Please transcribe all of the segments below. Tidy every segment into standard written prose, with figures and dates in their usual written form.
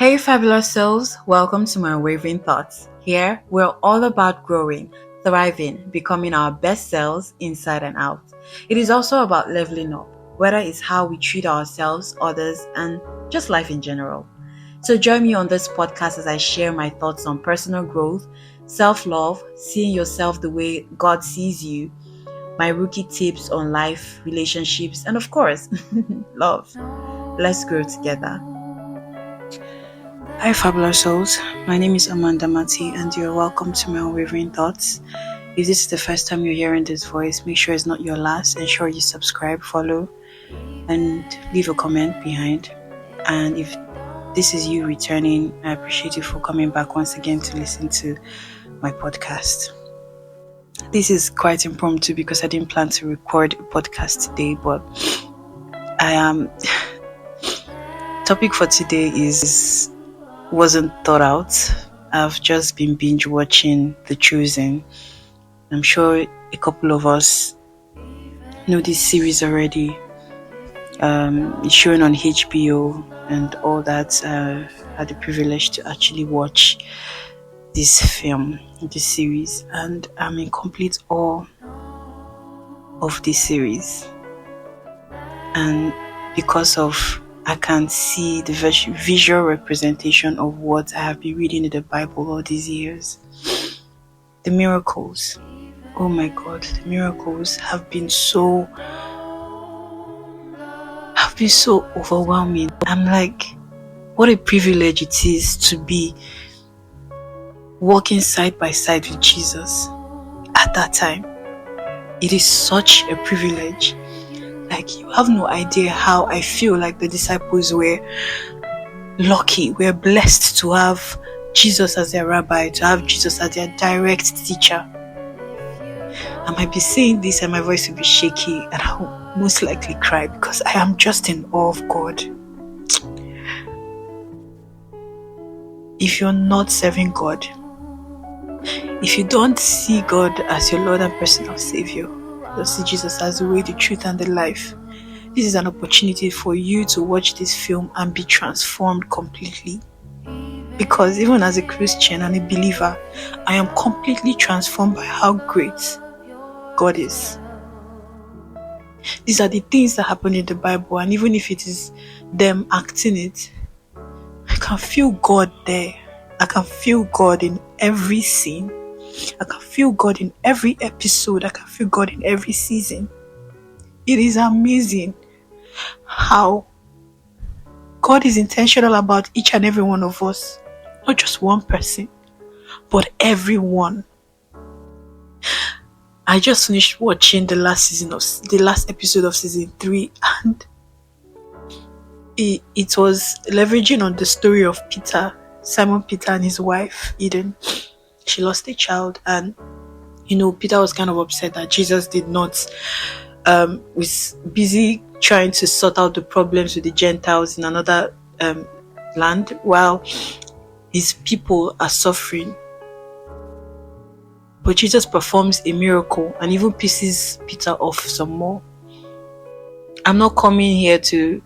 Hey, fabulous souls, welcome to my unwavering thoughts. Here, we're all about growing, thriving, becoming our best selves inside and out. It is also about leveling up, whether it's how we treat ourselves, others, and just life in general. So, join me on this podcast as I share my thoughts on personal growth, self love, seeing yourself the way God sees you, my rookie tips on life, relationships, and of course, love. Let's grow together. Hi, fabulous souls. My name is Amanda Mati, and you're welcome to my unwavering thoughts. If this is the first time you're hearing this voice, make sure it's not your last. Ensure you subscribe, follow, and leave a comment behind. And if this is you returning, I appreciate you for coming back once again to listen to my podcast. This is quite impromptu because I didn't plan to record a podcast today, but I am. Topic for today wasn't thought out. I've just been binge watching The Chosen. I'm sure a couple of us know this series already. It's showing on HBO and all that. I had the privilege to actually watch this series, and I'm in complete awe of this series. And because of I can see the visual representation of what I have been reading in the Bible all these years. The miracles. Oh my God, the miracles have been so overwhelming. I'm like, what a privilege it is to be walking side by side with Jesus at that time. It is such a privilege. Like, you have no idea how I feel like the disciples were lucky, we're blessed to have Jesus as their rabbi, to have Jesus as their direct teacher. I might be saying this and my voice will be shaky and I'll most likely cry because I am just in awe of God. If you're not serving God, if you don't see God as your Lord and personal Savior, you see Jesus as the way, the truth, and the life, this is an opportunity for you to watch this film and be transformed completely. Because even as a Christian and a believer, I am completely transformed by how great God is. These are the things that happen in the Bible, and even if it is them acting it, I can feel God there. I can feel God in every scene. I can feel God in every episode. I can feel God in every season. It is amazing how God is intentional about each and every one of us. Not just one person, but everyone. I just finished watching the last episode of season 3, and it was leveraging on the story of Simon Peter and his wife, Eden. She lost a child, and Peter was kind of upset that Jesus did not was busy trying to sort out the problems with the Gentiles in another land while his people are suffering. But Jesus performs a miracle and even pisses Peter off some more. I'm not coming here to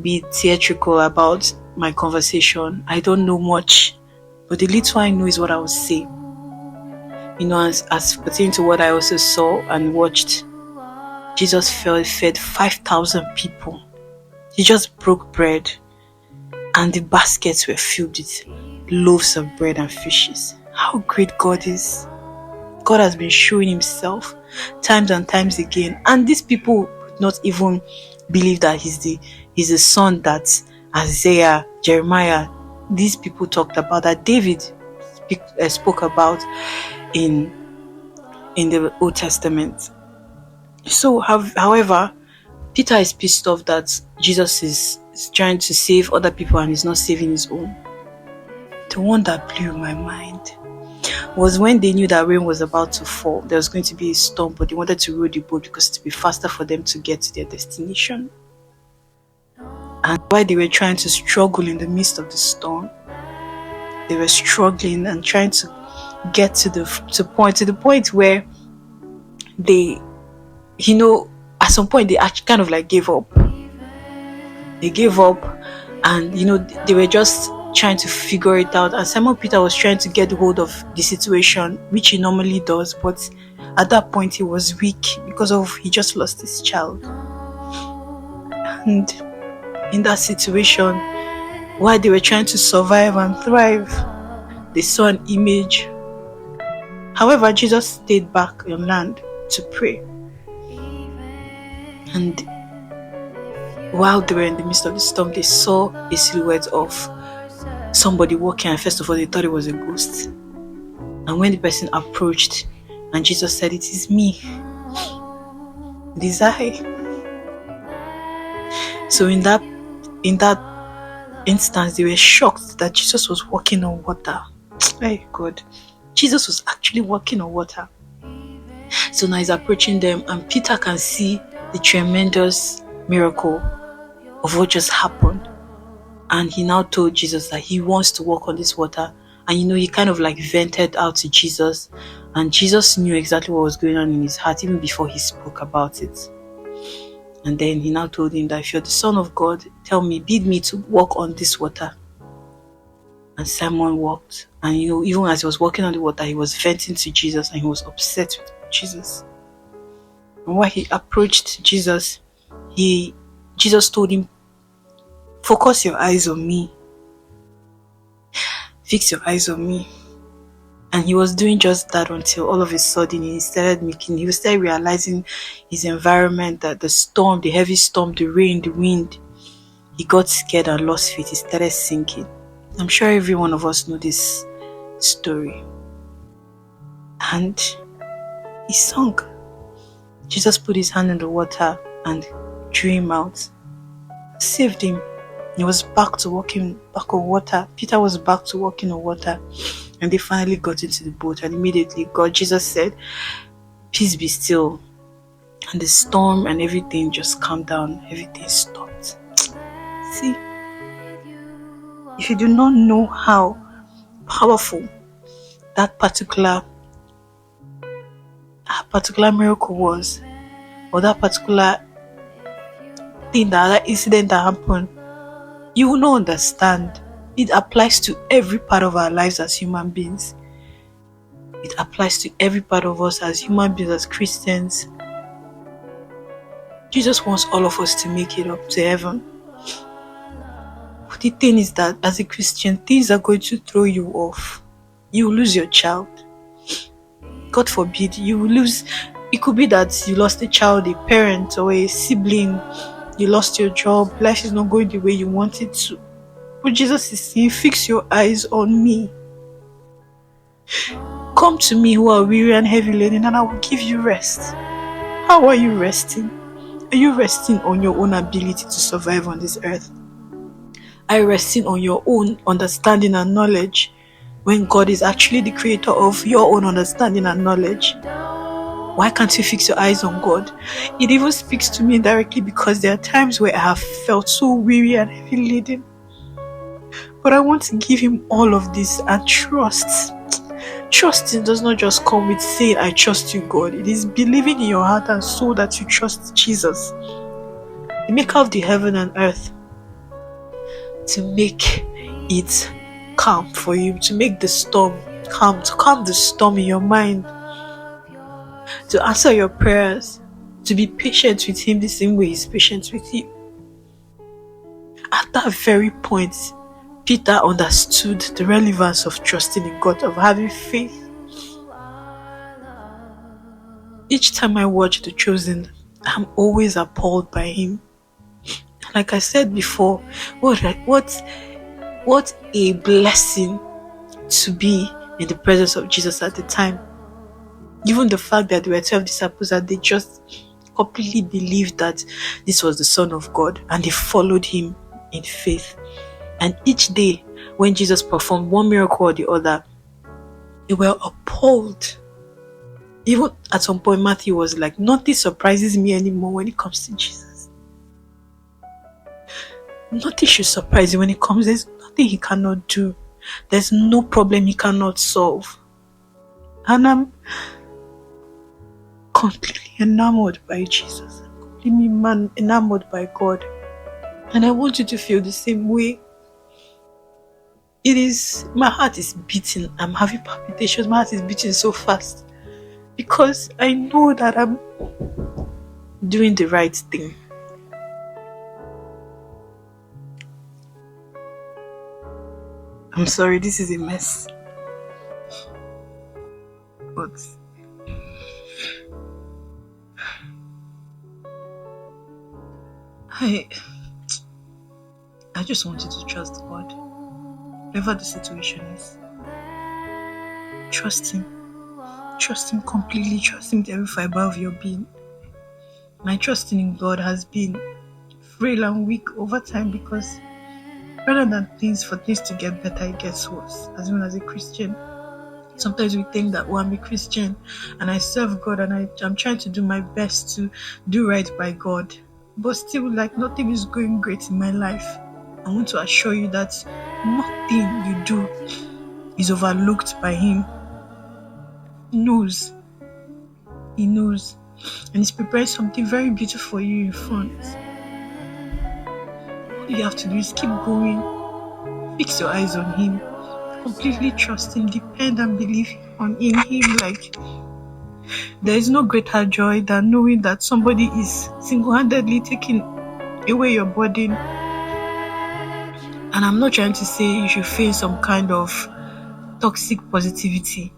be theatrical about my conversation. I don't know much, but the little I know is what I will say. As pertaining to what I also saw and watched, Jesus fed 5,000 people. He just broke bread, and the baskets were filled with loaves of bread and fishes. How great God is. God has been showing himself times and times again, and these people would not even believe that he's the son that Isaiah, Jeremiah, these people talked about, that David spoke about in the Old Testament. So, however, Peter is pissed off that Jesus is trying to save other people and is not saving his own. The one that blew my mind was when they knew that rain was about to fall. There was going to be a storm, but they wanted to row the boat because it would be faster for them to get to their destination. And while they were trying to struggle in the midst of the storm, they were struggling and trying to get to the point where they, at some point they actually kind of like gave up. They gave up, and they were just trying to figure it out, and Simon Peter was trying to get hold of the situation, which he normally does, but at that point he was weak because he just lost his child. And in that situation, while they were trying to survive and thrive, they saw an image. However, Jesus stayed back on land to pray. And while they were in the midst of the storm, they saw a silhouette of somebody walking, and first of all they thought it was a ghost. And when the person approached and Jesus said, "It is me, it is I." So in that instance, they were shocked that Jesus was walking on water. Hey God, Jesus was actually walking on water. So now he's approaching them, and Peter can see the tremendous miracle of what just happened. And he now told Jesus that he wants to walk on this water. And he kind of like vented out to Jesus, and Jesus knew exactly what was going on in his heart even before he spoke about it. And then he now told him that, "If you're the Son of God, tell me, bid me to walk on this water." And Simon walked, and even as he was walking on the water, he was venting to Jesus, and he was upset with Jesus. And when he approached Jesus, Jesus told him, "Focus your eyes on me. Fix your eyes on me." And he was doing just that until all of a sudden he started realizing his environment, that the storm, the heavy storm, the rain, the wind. He got scared and lost faith. He started sinking. I'm sure every one of us know this story. And he sunk. Jesus put his hand in the water and drew him out, saved him. He was back on water. Peter was back to walking on water. And they finally got into the boat, and immediately Jesus said, "Peace be still." And the storm and everything just calmed down. Everything stopped. See, if you do not know how powerful that particular miracle was, or that particular thing, that incident that happened, you will not understand. It applies to every part of our lives as human beings. It applies to every part of us as human beings, as Christians. Jesus wants all of us to make it up to heaven. But the thing is that as a Christian, things are going to throw you off. You will lose your child. God forbid, you will lose. It could be that you lost a child, a parent, or a sibling. You lost your job. Life is not going the way you want it to. But Jesus is saying, "Fix your eyes on me. Come to me who are weary and heavy laden, and I will give you rest." How are you resting? Are you resting on your own ability to survive on this earth? Are you resting on your own understanding and knowledge, when God is actually the creator of your own understanding and knowledge? Why can't you fix your eyes on God? It even speaks to me directly, because there are times where I have felt so weary and heavy laden. But I want to give him all of this and trust. Trusting does not just come with saying, "I trust you, God." It is believing in your heart and soul that you trust Jesus, the maker of the heaven and earth, to make it calm for you, to make the storm calm, to calm the storm in your mind, to answer your prayers, to be patient with him the same way he's patient with you. At that very point, Peter understood the relevance of trusting in God, of having faith. Each time I watch The Chosen, I'm always appalled by him. Like I said before, what a blessing to be in the presence of Jesus at the time. Even the fact that there were 12 disciples, that they just completely believed that this was the Son of God, and they followed him in faith. And each day, when Jesus performed one miracle or the other, they were appalled. Even at some point, Matthew was like, "Nothing surprises me anymore when it comes to Jesus. Nothing should surprise you when it comes. There's nothing he cannot do. There's no problem he cannot solve." And I'm completely enamored by Jesus. Completely enamored by God. And I want you to feel the same way. my heart is beating. I'm having palpitations. My heart is beating so fast because I know that I'm doing the right thing. I'm sorry, this is a mess. But I just wanted to trust God. Whatever the situation is, trust Him. Trust Him completely. Trust Him to every fiber of your being. My trusting in God has been frail and weak over time because rather than for things to get better, it gets worse. As even as a Christian, sometimes we think that, I'm a Christian and I serve God and I'm trying to do my best to do right by God. But still, nothing is going great in my life. I want to assure you that nothing you do is overlooked by Him. He knows. He knows. And He's preparing something very beautiful for you in front. All you have to do is keep going. Fix your eyes on Him. Completely trust Him. Depend and believe in Him. There is no greater joy than knowing that somebody is single-handedly taking away your burden. And I'm not trying to say you should feel some kind of toxic positivity.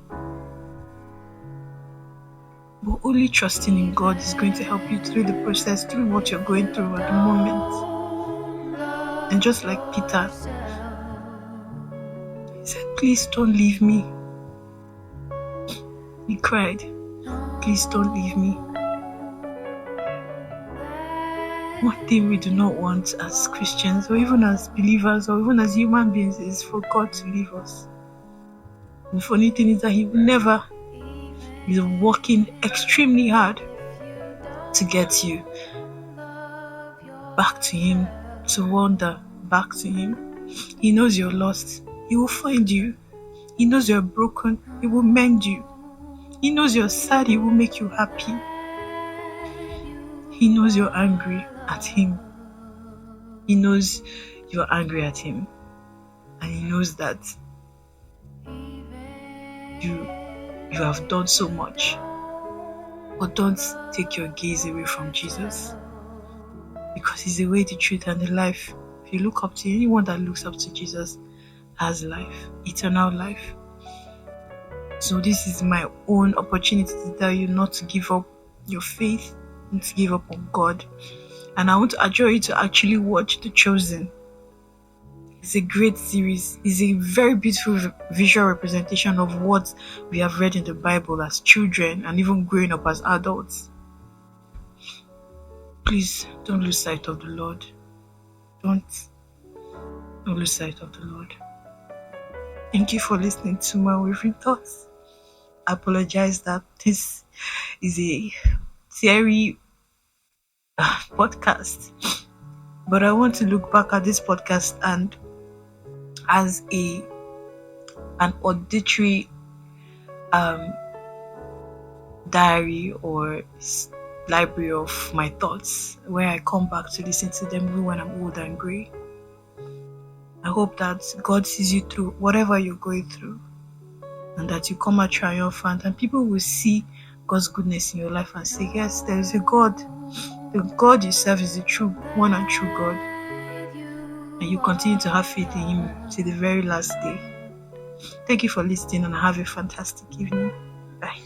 But only trusting in God is going to help you through the process, through what you're going through at the moment. And just like Peter, he said, "Please don't leave me." He cried, "Please don't leave me." One thing we do not want as Christians, or even as believers, or even as human beings, is for God to leave us. The funny thing is that He will never. He's working extremely hard to get you back to Him, to wander back to Him. He knows you're lost. He will find you. He knows you're broken. He will mend you. He knows you're sad. He will make you happy. He knows you're angry at Him. He knows you're angry at Him. And He knows that you have done so much. But don't take your gaze away from Jesus, because He's the way, the truth, and the life. If you look up to anyone that looks up to Jesus has life, eternal life. So this is my own opportunity to tell you not to give up your faith, not to give up on God. And I want to adjure you to actually watch The Chosen. It's a great series. It's a very beautiful visual representation of what we have read in the Bible as children and even growing up as adults. Please don't lose sight of the Lord. Don't lose sight of the Lord. Thank you for listening to my Unwavering Thoughts. I apologize that this is a theory podcast, but I want to look back at this podcast and as an auditory diary or library of my thoughts, where I come back to listen to them even when I'm old and grey. I hope that God sees you through whatever you're going through, and that you come out triumphant, and people will see God's goodness in your life and say, yes, there is a God. The God you serve is the true one and true God, and you continue to have faith in Him till the very last day. Thank you for listening, and have a fantastic evening. Bye.